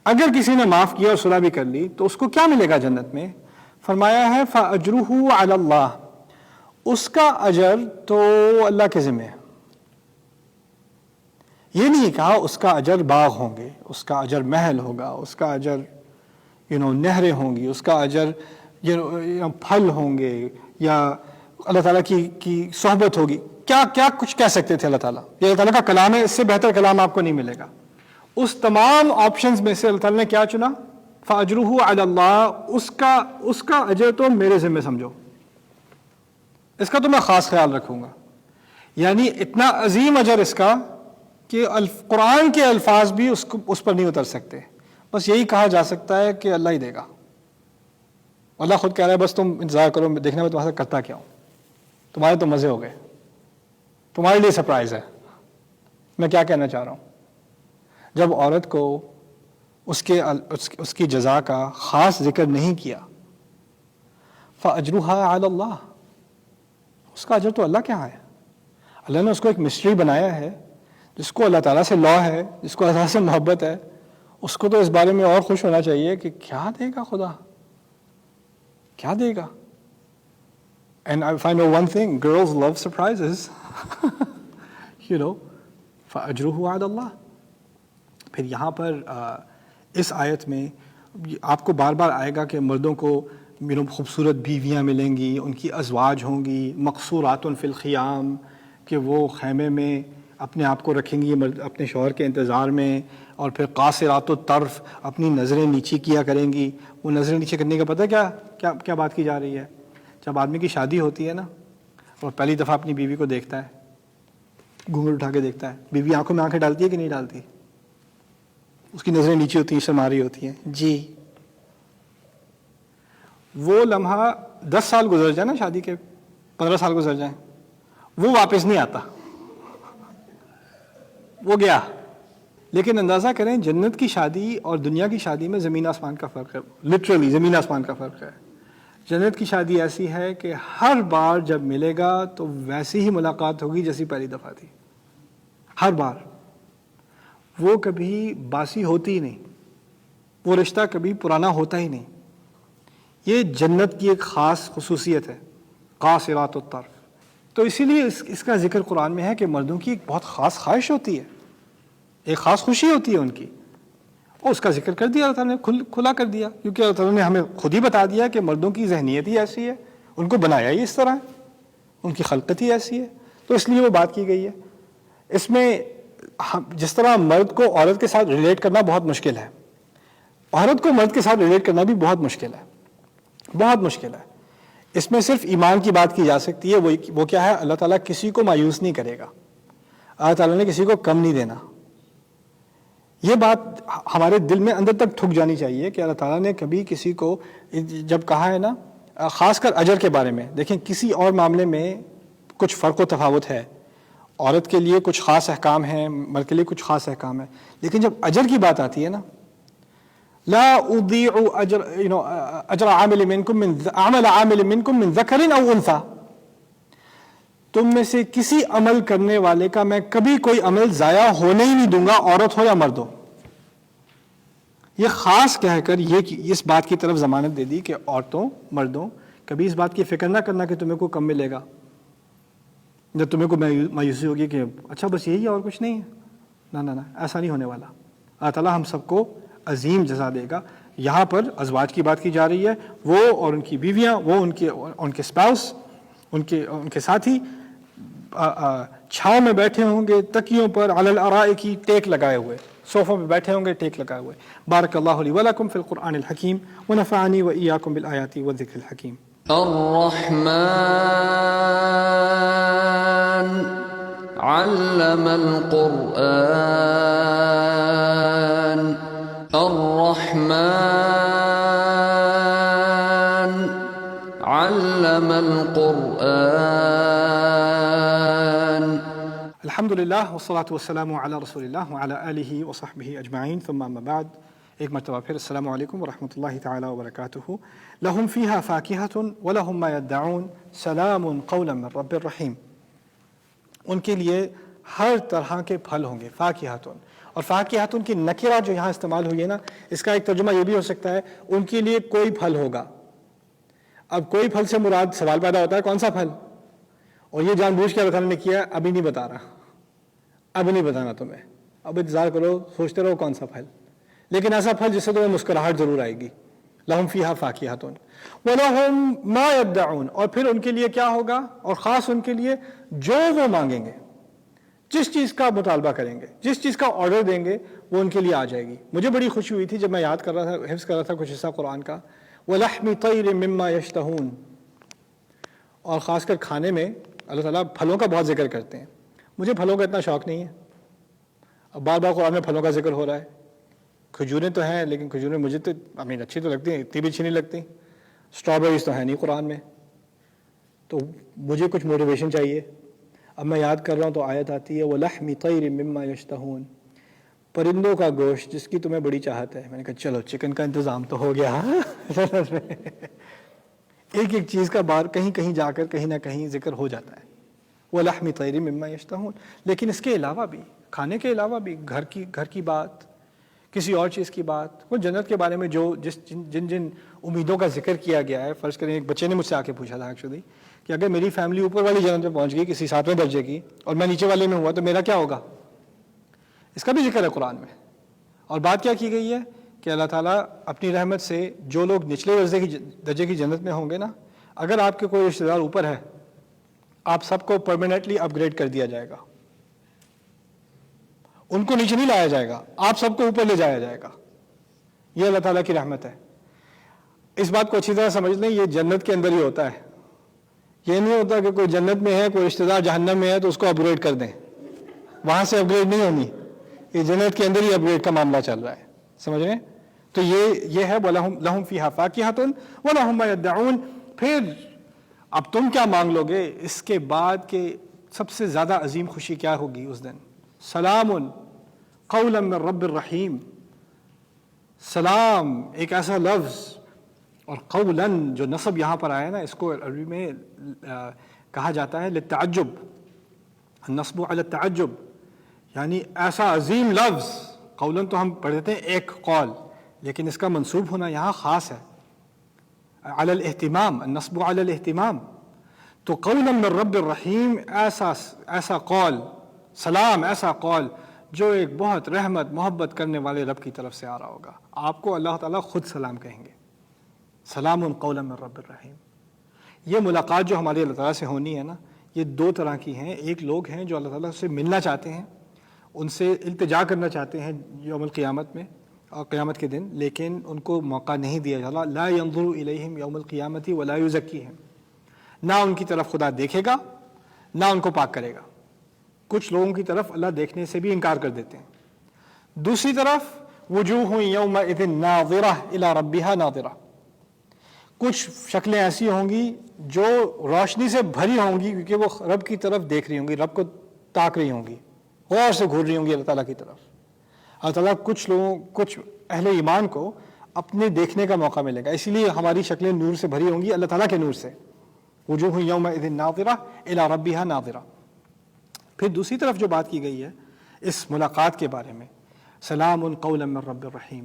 اگر کسی نے معاف کیا اور صلح بھی کر لی تو اس کو کیا ملے گا جنت میں. فرمایا ہے فاجرہ علی اللہ, اس کا اجر تو اللہ کے ذمہ ہے. یہ نہیں کہا اس کا اجر باغ ہوں گے, اس کا اجر محل ہوگا, اس کا اجر نہریں ہوں گی, اس کا اجر پھل ہوں گے, یا اللہ تعالیٰ کی صحبت ہوگی. کیا کچھ کہہ سکتے تھے اللہ تعالیٰ, یہ اللہ تعالیٰ کا کلام ہے, اس سے بہتر کلام آپ کو نہیں ملے گا. اس تمام آپشنز میں سے اللہ تعالیٰ نے کیا چنا, فاجرہ علی اللہ, اس کا اجر تو میرے ذمہ سمجھو, اس کا تو میں خاص خیال رکھوں گا. یعنی اتنا عظیم اجر اس کا کہ قرآن کے الفاظ بھی اس پر نہیں اتر سکتے. بس یہی کہا جا سکتا ہے کہ اللہ ہی دے گا. اللہ خود کہہ رہا ہے بس تم انتظار کرو, دیکھنے میں تمہارے ساتھ کرتا کیا ہوں, تمہارے تو مزے ہو گئے, تمہارے لیے سرپرائز ہے. میں کیا کہنا چاہ رہا ہوں, جب عورت کو اس کی جزا کا خاص ذکر نہیں کیا, فاجرھا علی اللہ, اس کا اجر تو اللہ کے ہاں ہے. اللہ نے اس کو ایک مسٹری بنایا ہے. جس کو اللہ تعالیٰ سے لا ہے, جس کو اللہ تعالیٰ سے محبت ہے, اس کو تو اس بارے میں اور خوش ہونا چاہیے کہ کیا دے گا خدا, کیا دے گا. And if I know one thing, girls love surprises. فَأَجْرُهُ عَلَى اللَّهِ. پھر یہاں پر اس آیت میں آپ کو بار بار آئے گا کہ مردوں کو خوبصورت بیویاں ملیں گی, ان کی ازواج ہوں گی, مقصورات فی الخیام, کہ وہ خیمے میں اپنے آپ کو رکھیں گی اپنے شوہر کے انتظار میں. اور پھر قاصرات الطرف, اپنی نظریں نیچی کیا کریں گی. وہ نظریں نیچے کرنے کا پتہ کیا بات کی جا رہی ہے. جب آدمی کی شادی ہوتی ہے نا, اور پہلی دفعہ اپنی بیوی کو دیکھتا ہے, گھونگھٹ اٹھا کے دیکھتا ہے, بیوی آنکھوں میں آنکھیں ڈالتی ہے کہ نہیں ڈالتی, اس کی نظریں نیچے ہوتی ہیں, شرما رہی ہوتی ہیں جی. وہ لمحہ 10 سال گزر جائے نا شادی کے, 15 سال گزر جائیں, وہ واپس نہیں آتا, وہ گیا. لیکن اندازہ کریں جنت کی شادی اور دنیا کی شادی میں زمین آسمان کا فرق ہے, لٹرلی زمین آسمان کا فرق ہے. جنت کی شادی ایسی ہے کہ ہر بار جب ملے گا تو ویسی ہی ملاقات ہوگی جیسی پہلی دفعہ تھی, ہر بار. وہ کبھی باسی ہوتی ہی نہیں, وہ رشتہ کبھی پرانا ہوتا ہی نہیں. یہ جنت کی ایک خاص خصوصیت ہے, قاصرات الطرف. تو اسی لیے اس کا ذکر قرآن میں ہے کہ مردوں کی ایک بہت خاص خواہش ہوتی ہے, ایک خاص خوشی ہوتی ہے ان کی, اور اس کا ذکر کر دیا اللہ تعالیٰ نے, کھلا کر دیا, کیونکہ اللہ تعالیٰ نے ہمیں خود ہی بتا دیا کہ مردوں کی ذہنیت ہی ایسی ہے, ان کو بنایا ہی اس طرح ہے, ان کی خلقت ہی ایسی ہے. تو اس لیے وہ بات کی گئی ہے. اس میں جس طرح مرد کو عورت کے ساتھ ریلیٹ کرنا بہت مشکل ہے, عورت کو مرد کے ساتھ ریلیٹ کرنا بھی بہت مشکل ہے, بہت مشکل ہے. اس میں صرف ایمان کی بات کی جا سکتی ہے. وہ کیا ہے, اللہ تعالیٰ کسی کو مایوس نہیں کرے گا, اللہ تعالیٰ نے کسی کو کم نہیں دینا. یہ بات ہمارے دل میں اندر تک ٹھک جانی چاہیے کہ اللہ تعالیٰ نے کبھی کسی کو جب کہا ہے نا، خاص کر اجر کے بارے میں، دیکھیں کسی اور معاملے میں کچھ فرق و تفاوت ہے، عورت کے لیے کچھ خاص احکام ہیں، مرد کے لیے کچھ خاص احکام ہیں، لیکن جب اجر کی بات آتی ہے نا، لا اضيع اجر عامل منكم من ذكر او انثى، تم میں سے کسی عمل کرنے والے کا میں کبھی کوئی عمل ضائع ہونے ہی نہیں دوں گا، عورت ہو یا مرد ہو۔ یہ خاص کہہ کر اس بات کی طرف ضمانت دے دی کہ عورتوں مردوں کبھی اس بات کی فکر نہ کرنا کہ تمہیں کو کم ملے گا، جب تمہیں کو مایوسی ہوگی کہ اچھا بس یہی ہے اور کچھ نہیں ہے۔ نہ ایسا نہیں ہونے والا۔ اللہ تعالیٰ ہم سب کو عظیم جزا دے گا۔ یہاں پر ازواج کی بات کی جا رہی ہے، وہ اور ان کی بیویاں، وہ ان کے اسپاؤس، ان کے ساتھی چھاؤں میں بیٹھے ہوں گے، تکیوں پر علی الارائک ٹیک لگائے ہوئے، صوفوں پہ بیٹھے ہوں گے ٹیک لگائے ہوئے۔ بارک اللہ لی ولکم فی القرآن الحکیم ونفعنی وإیاکم بالآیات والذکر الحکیم۔ الرحمن علم القرآن، الرحمن علم القرآن۔ الحمدللہ والصلاة والسلام علی رسول اللہ وعلی آلہ وصحبہ اجمعین، ثم اما بعد۔ ایک مرتبہ پھر السلام علیکم ورحمۃ اللہ تعالی وبرکاتہ۔ لہم فیہا فاکہۃ ولہم ما یدعون سلام قولا من رب الرحیم۔ ان کے لیے ہر طرح کے پھل ہوں گے، فاکہۃ، اور فاکہۃ کی نکرہ جو یہاں استعمال ہوئی ہے نا، اس کا ایک ترجمہ یہ بھی ہو سکتا ہے ان کے لیے کوئی پھل ہوگا۔ اب کوئی پھل سے مراد سوال پیدا ہوتا ہے کون سا پھل، اور یہ جان بوجھ کے اللہ تعالیٰ نے کیا ابھی نہیں بتا رہا، اب نہیں بتانا تمہیں، اب انتظار کرو، سوچتے رہو کون سا پھل، لیکن ایسا پھل جس سے تمہیں مسکراہٹ ضرور آئے گی۔ لہم فیہا فاکہۃ ولہم ما یدعون، اور پھر ان کے لیے کیا ہوگا، اور خاص ان کے لیے جو وہ مانگیں گے، جس چیز کا مطالبہ کریں گے، جس چیز کا آرڈر دیں گے وہ ان کے لیے آ جائے گی۔ مجھے بڑی خوشی ہوئی تھی جب میں یاد کر رہا تھا، حفظ کر رہا تھا کچھ حصہ قرآن کا، وَلَحْمِ طَيْرٍ مِّمَّا يَشْتَهُونَ، اور خاص کر کھانے میں اللہ تعالیٰ پھلوں کا بہت ذکر کرتے ہیں۔ مجھے پھلوں کا اتنا شوق نہیں ہے، اب بار بار قرآن میں پھلوں کا ذکر ہو رہا ہے۔ کھجوریں تو ہیں لیکن کھجوریں مجھے تو اچھی تو لگتی ہیں، اتنی بھی اچھی نہیں لگتی۔ اسٹرابیریز تو ہیں نہیں قرآن میں، تو مجھے کچھ موٹیویشن چاہیے۔ اب میں یاد کر رہا ہوں تو آیت آتی ہے وَلَحْمِ طَيْرٍ مِّمَّا يَشْتَهُونَ، پرندوں کا گوشت جس کی تمہیں بڑی چاہت ہے۔ میں نے کہا چلو چکن کا انتظام تو ہو گیا۔ ایک ایک چیز کا بار کہیں کہیں جا کر کہیں نہ کہیں ذکر ہو جاتا ہے، وَلَحْمِ طَيْرٍ مِّمَّا يَشْتَهُونَ۔ لیکن اس کے علاوہ بھی، کھانے کے علاوہ بھی گھر کی بات، کسی اور چیز کی بات، وہ جنت کے بارے میں جو جن امیدوں کا ذکر کیا گیا ہے۔ فرض کریں ایک بچے نے مجھ سے آ کے پوچھا تھا ایکچولی کہ اگر میری فیملی اوپر والی جنت میں پہنچ گئی کسی 7ویں درجے کی اور میں نیچے والے میں ہوا تو میرا کیا ہوگا؟ اس کا بھی ذکر ہے قرآن میں۔ اور بات کیا کی گئی ہے کہ اللہ تعالیٰ اپنی رحمت سے جو لوگ نچلے درجے کی جنت میں ہوں گے نا، اگر آپ کے کوئی رشتہ دار اوپر ہے، آپ سب کو پرماننٹلی اپ گریڈ کر دیا جائے گا، ان کو نیچے نہیں لایا جائے گا، آپ سب کو اوپر لے جایا جائے گا۔ یہ اللہ تعالیٰ کی رحمت ہے۔ اس بات کو اچھی طرح سمجھ لیں، یہ جنت کے اندر ہی ہوتا ہے۔ یہ نہیں ہوتا کہ کوئی جنت میں ہے، کوئی رشتہ دار جہنم میں ہے تو اس کو اپ گریڈ کر دیں، وہاں سے اپ گریڈ نہیں ہونی، یہ جنت کے اندر ہی اپ گریڈ کا معاملہ چل رہا ہے، سمجھ رہے ہیں؟ تو یہ ہے وَلَهُمْ فِيهَا فَاكِهَةٌ وَلَهُمْ مَا يَدَّعُونَ۔ پھر اب تم کیا مانگ لو گے اس کے بعد کہ سب سے زیادہ عظیم خوشی کیا ہوگی اس دن؟ سلام قولا من رب الرحیم۔ سلام ایک ایسا لفظ، اور قولا جو نصب یہاں پر آیا نا، اس کو عربی میں کہا جاتا ہے للتعجب، النصب علی التعجب، یعنی ایسا عظیم لفظ۔ قولا تو ہم پڑھ دیتے ہیں ایک قول، لیکن اس کا منصوب ہونا یہاں خاص ہے، علی الاہتمام، النصب علی الاہتمام۔ تو قولا من رب الرحیم، ایسا قول، سلام ایسا قول جو ایک بہت رحمت محبت کرنے والے رب کی طرف سے آ رہا ہوگا۔ آپ کو اللہ تعالیٰ خود سلام کہیں گے، سلام قولا من رب الرحیم۔ یہ ملاقات جو ہماری اللہ تعالیٰ سے ہونی ہے نا، یہ دو طرح کی ہیں۔ ایک لوگ ہیں جو اللہ تعالیٰ سے ملنا چاہتے ہیں، ان سے التجا کرنا چاہتے ہیں یوم القیامت میں اور قیامت کے دن، لیکن ان کو موقع نہیں دیا جاتا۔ لا ينظر الیہم یوم القیامت ولا یزکیہم، نہ ان کی طرف خدا دیکھے گا نہ ان کو پاک کرے گا۔ کچھ لوگوں کی طرف اللہ دیکھنے سے بھی انکار کر دیتے ہیں۔ دوسری طرف وجوہ یومئذ ناظرہ الی ربہا ناظرہ، کچھ شکلیں ایسی ہوں گی جو روشنی سے بھری ہوں گی کیونکہ وہ رب کی طرف دیکھ رہی ہوں گی، رب کو تاک رہی ہوں گی، غور سے گھور رہی ہوں گی اللہ تعالیٰ کی طرف۔ اللہ تعالیٰ کچھ اہل ایمان کو اپنے دیکھنے کا موقع ملے گا، اسی لیے ہماری شکلیں نور سے بھری ہوں گی، اللہ تعالیٰ کے نور سے۔ وجوہ یومئذ ناظرہ الی ربہا ناظرہ۔ پھر دوسری طرف جو بات کی گئی ہے اس ملاقات کے بارے میں، سلام قولا من رب الرحیم،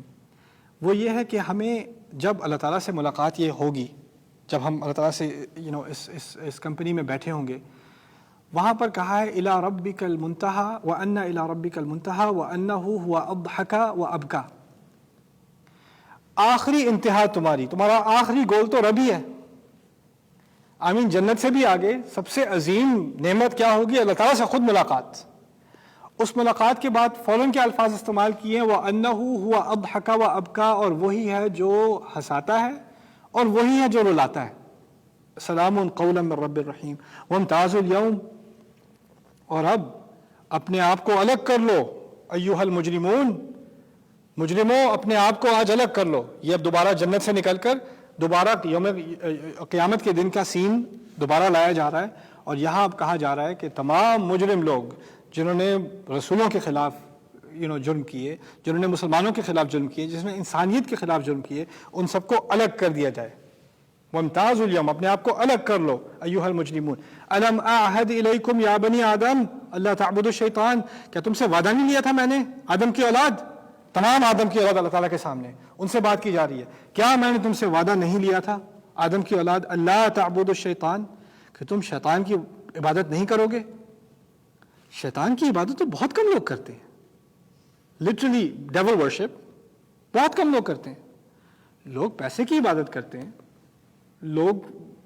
وہ یہ ہے کہ ہمیں جب اللہ تعالیٰ سے ملاقات یہ ہوگی، جب ہم اللہ تعالیٰ سے اس کمپنی میں بیٹھے ہوں گے، وہاں پر کہا ہے الی ربک المنتہی وان الی ربک المنتہی وانہ هو اضحک وابکا، آخری انتہا تمہارا آخری گول تو رب ہی ہے۔ آمین۔ جنت سے بھی آگے سب سے عظیم نعمت کیا ہوگی؟ اللہ تعالیٰ سے خود ملاقات۔ اس ملاقات کے بعد فوراً کے الفاظ استعمال کیے ہیں وَأَنَّهُ هُوَ أَضْحَكَ وَأَبْكَى، اور وہی ہے جو ہنساتا ہے اور وہی ہے جو رلاتا ہے۔ سلام قولا من رب الرحیم وامتازوا اليوم، اور اب اپنے آپ کو الگ کر لو، ایھا المجرمون، مجرموں اپنے آپ کو آج الگ کر لو۔ یہ اب دوبارہ جنت سے نکل کر دوبارہ یوم قیامت کے دن کا سین دوبارہ لایا جا رہا ہے، اور یہاں اب کہا جا رہا ہے کہ تمام مجرم لوگ جنہوں نے رسولوں کے خلاف جرم کیے، جنہوں نے مسلمانوں کے خلاف جرم کیے، جس نے انسانیت کے خلاف جرم کیے، ان سب کو الگ کر دیا جائے۔ وامتازوا اليوم، اپنے آپ کو الگ کر لو، ایھا المجرمون الم اعہد الیکم یا بنی آدم اللہ تعبدوا الشیطان، کیا تم سے وعدہ نہیں لیا تھا میں نے؟ آدم کی اولاد، تمام آدم کی اولاد اللہ تعالیٰ کے سامنے ان سے بات کی جا رہی ہے، کیا میں نے تم سے وعدہ نہیں لیا تھا آدم کی اولاد اللہ تعبدوا الشیطان، کہ تم شیطان کی عبادت نہیں کرو گے؟ شیطان کی عبادت تو بہت کم لوگ کرتے ہیں، لٹرلی ڈیول ورشپ بہت کم لوگ کرتے ہیں۔ لوگ پیسے کی عبادت کرتے ہیں، لوگ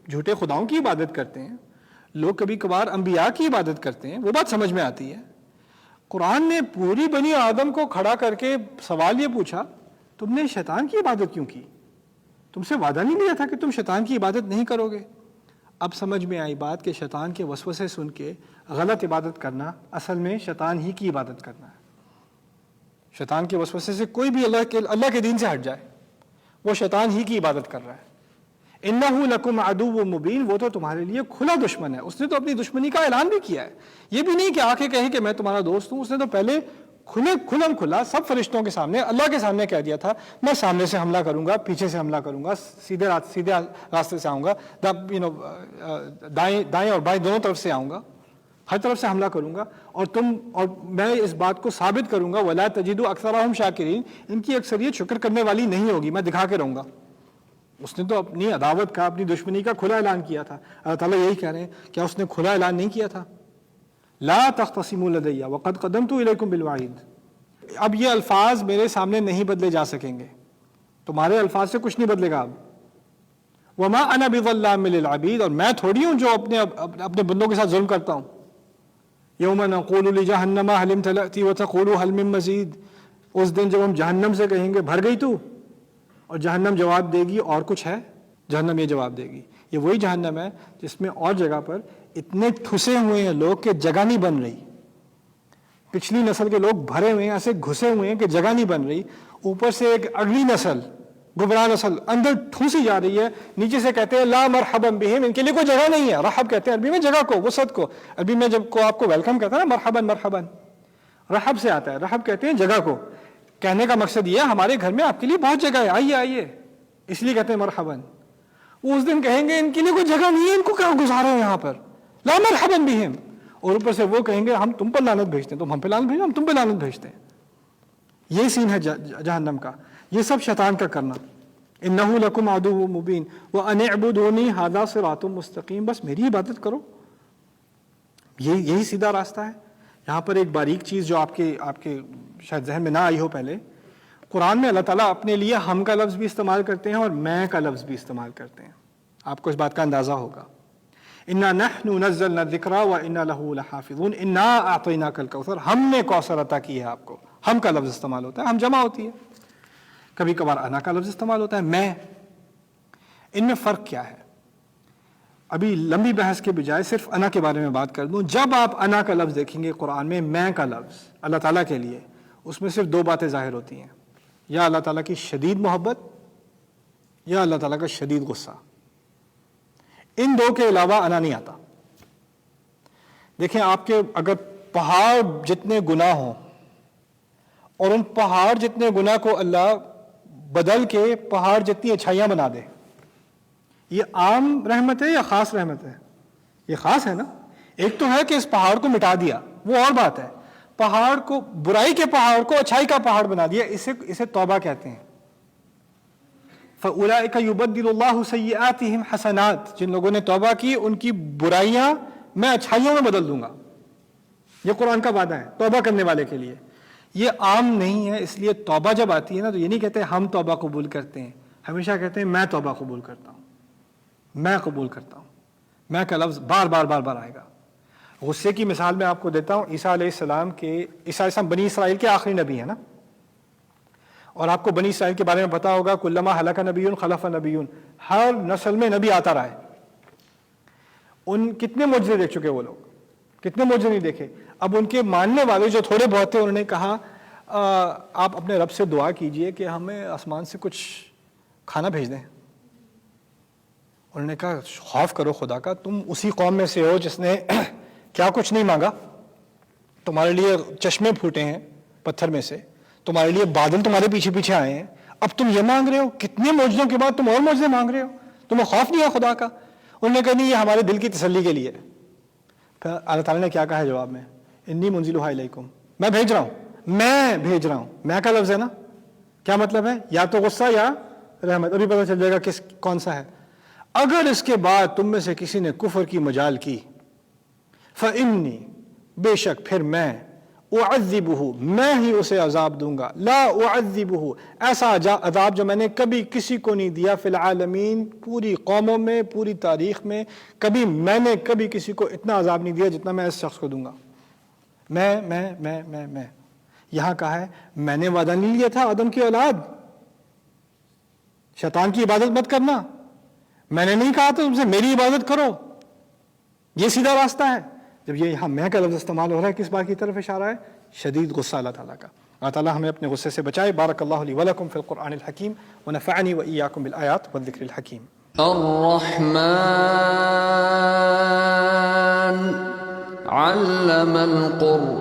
جھوٹے خداؤں کی عبادت کرتے ہیں، لوگ کبھی کبھار انبیاء کی عبادت کرتے ہیں، وہ بات سمجھ میں آتی ہے۔ قرآن نے پوری بنی آدم کو کھڑا کر کے سوال یہ پوچھا تم نے شیطان کی عبادت کیوں کی؟ تم سے وعدہ نہیں لیا تھا کہ تم شیطان کی عبادت نہیں کرو گے؟ اب سمجھ میں آئی بات کہ شیطان کے وسوسے سن کے غلط عبادت کرنا اصل میں شیطان ہی کی عبادت کرنا ہے۔ شیطان کے وسوسے سے کوئی بھی اللہ کے دین سے ہٹ جائے، وہ شیطان ہی کی عبادت کر رہا ہے۔ انہ لکم عدو مبین، وہ تو تمہارے لیے کھلا دشمن ہے، اس نے تو اپنی دشمنی کا اعلان بھی کیا ہے۔ یہ بھی نہیں کہ آ کے کہے کہ میں تمہارا دوست ہوں، اس نے تو پہلے کھلم کھلا سب فرشتوں کے سامنے اللہ کے سامنے کہہ دیا تھا میں سامنے سے حملہ کروں گا، پیچھے سے حملہ کروں گا، سیدھے راستے سے آؤں گا، دائیں اور بائیں دونوں طرف سے آؤں گا، ہر طرف سے حملہ کروں گا، اور میں اس بات کو ثابت کروں گا وَلَا تَجِدُ أَكْثَرَهُمْ شَاكِرِينَ، ان کی اکثریت شکر کرنے والی نہیں ہوگی، میں دکھا کے رہوں گا۔ اس نے تو اپنی عداوت کا، اپنی دشمنی کا کھلا اعلان کیا تھا۔ اللہ تعالیٰ یہی کہہ رہے ہیں، کیا اس نے کھلا اعلان نہیں کیا تھا؟ لا تختصموا لدی وقد قدمت الیکم بالوعید، اب یہ الفاظ میرے سامنے نہیں بدلے جا سکیں گے، تمہارے الفاظ سے کچھ نہیں بدلے گا اب۔ وما انا بظلام للعبید، اور میں تھوڑی ہوں جو اپنے بندوں کے ساتھ ظلم کرتا ہوں۔ یوم نقول لجہنم هل امتلأت وتقول هل من مزید، اس دن جب ہم جہنم سے کہیں گے بھر گئی تو، اور جہنم جواب دے گی اور کچھ ہے؟ جہنم یہ جواب دے گی، یہ وہی جہنم ہے جس میں اور جگہ پر اتنے ٹھسے ہوئے ہیں لوگ کہ جگہ نہیں بن رہی، پچھلی نسل کے لوگ بھرے ہوئے ہیں، ایسے گھسے ہوئے ہیں کہ جگہ نہیں بن رہی، اوپر سے ایک اگلی نسل گمراہ نسل اندر ٹھوسی جا رہی ہے، نیچے سے کہتے ہیں لا مرحبا بہم، ان کے لیے کوئی جگہ نہیں ہے۔ رحب کہتے ہیں عربی میں جگہ کو، وسعت کو، عربی میں جب کو آپ کو ویلکم کہتا ہے نا مرحبا مرحبا، رحب سے آتا ہے، رحب کہتے ہیں جگہ کو، کہنے کا مقصد یہ ہے ہمارے گھر میں آپ کے لیے بہت جگہ ہے، آئیے آئیے، اس لیے کہتے ہیں مرحبا۔ وہ اس دن کہیں گے ان کے لیے کوئی جگہ نہیں ہے، ان کو کہاں گزارے ہیں یہاں پر، لا مرحبا بہم، اور اوپر سے وہ کہیں گے ہم تم پر لعنت بھیجتے ہیں، تم ہم پہ لعنت بھیجو، ہم تم پہ لعنت بھیجتے ہیں۔ یہ سین ہے جہنم کا، یہ سب شیطان کا کرنا۔ انہ لکم عدو مبین وان اعبدونی ھذا صراط مستقیم، بس میری عبادت کرو، یہی سیدھا راستہ ہے۔ یہاں پر ایک باریک چیز جو آپ کے شاید ذہن میں نہ آئی ہو پہلے، قرآن میں اللہ تعالیٰ اپنے لیے ہم کا لفظ بھی استعمال کرتے ہیں اور میں کا لفظ بھی استعمال کرتے ہیں، آپ کو اس بات کا اندازہ ہوگا۔ انا نحن نزلنا الذکر وانا لہ لحافظون، انا اعطیناک الکوثر، ہم نے کوثر عطا کی ہے آپ کو، ہم کا لفظ استعمال ہوتا ہے، ہم جمع ہوتی ہے، کبھی کبھار انا کا لفظ استعمال ہوتا ہے، میں۔ ان میں فرق کیا ہے؟ ابھی لمبی بحث کے بجائے صرف انا کے بارے میں بات کر دوں۔ جب آپ انا کا لفظ دیکھیں گے قرآن میں، میں کا لفظ اللہ تعالیٰ کے لیے، اس میں صرف دو باتیں ظاہر ہوتی ہیں، یا اللہ تعالیٰ کی شدید محبت یا اللہ تعالیٰ کا شدید غصہ. ان دو کے علاوہ انا نہیں آتا. دیکھیں آپ کے اگر پہاڑ جتنے گناہ ہوں اور ان پہاڑ جتنے گناہ کو اللہ بدل کے پہاڑ جتنی اچھائیاں بنا دے، یہ عام رحمت ہے یا خاص رحمت ہے؟ یہ خاص ہے نا. ایک تو ہے کہ اس پہاڑ کو مٹا دیا، وہ اور بات ہے. پہاڑ کو، برائی کے پہاڑ کو اچھائی کا پہاڑ بنا دیا، اسے توبہ کہتے ہیں. فَأُولَئِكَ يُبَدِّلُ اللَّهُ سَيِّئَاتِهِمْ حَسَنَاتٍ، جن لوگوں نے توبہ کی ان کی برائیاں میں اچھائیوں میں بدل دوں گا. یہ قرآن کا وعدہ ہے توبہ کرنے والے کے لیے. یہ عام نہیں ہے، اس لیے توبہ جب آتی ہے نا تو یہ نہیں کہتے ہم توبہ قبول کرتے ہیں، ہمیشہ کہتے ہیں میں توبہ قبول کرتا ہوں، میں قبول کرتا ہوں. میں کا لفظ بار بار بار بار آئے گا. غصے کی مثال میں آپ کو دیتا ہوں. عیسیٰ علیہ السلام عیسیٰ علیہ السلام بنی اسرائیل کے آخری نبی ہیں نا، اور آپ کو بنی اسرائیل کے بارے میں پتا ہوگا کلما ہلک نبی خلف نبی، ہر نسل میں نبی آتا رہا ہے. ان کتنے معجزے دیکھ چکے وہ لوگ، کتنے معجزے نہیں دیکھے. اب ان کے ماننے والے جو تھوڑے بہت تھے انہوں نے کہا آپ اپنے رب سے دعا کیجئے کہ ہمیں آسمان سے کچھ کھانا بھیج دیں. انہوں نے کہا خوف کرو خدا کا، تم اسی قوم میں سے ہو جس نے کیا کچھ نہیں مانگا. تمہارے لیے چشمے پھوٹے ہیں پتھر میں سے، تمہارے لیے بادل تمہارے پیچھے پیچھے آئے ہیں، اب تم یہ مانگ رہے ہو، کتنے معجزوں کے بعد تم اور معجزے مانگ رہے ہو، تمہیں خوف نہیں ہے خدا کا. انہوں نے کہا نہیں، یہ ہمارے دل کی تسلی کے لیے. پھر اللہ تعالیٰ نے کیا کہا ہے جواب میں؟ انی منزلھا الیکم، میں بھیج رہا ہوں، میں بھیج رہا ہوں. میں کا لفظ ہے نا، کیا مطلب ہے؟ یا تو غصہ یا رحمت. ابھی پتہ چل جائے گا کون سا ہے. اگر اس کے بعد تم میں سے کسی نے کفر کی مجال کی، فإنی، بے شک پھر میں، اعذبہ، میں ہی اسے عذاب دوں گا، لا اعذبہ، ایسا عذاب جو میں نے کبھی کسی کو نہیں دیا، فی العالمین، پوری قوموں میں، پوری تاریخ میں کبھی میں نے کبھی کسی کو اتنا عذاب نہیں دیا جتنا میں اس شخص کو دوں گا. میں یہاں کہا ہے میں نے وعدہ نہیں لیا تھا آدم کی اولاد شیطان کی عبادت مت کرنا، میں نے نہیں کہا تھا تم سے میری عبادت کرو، یہ سیدھا راستہ ہے. جب یہ یہاں میں کا لفظ استعمال ہو رہا ہے کس بات کی طرف اشارہ ہے؟ شدید غصہ اللہ تعالیٰ کا. اللہ تعالیٰ ہمیں اپنے غصے سے بچائے. بارک اللہ لی ولکم فی القرآن الحکیم ونفعنی وإیاکم بالآیات والذکر الحکیم. الرحمن علم القرآن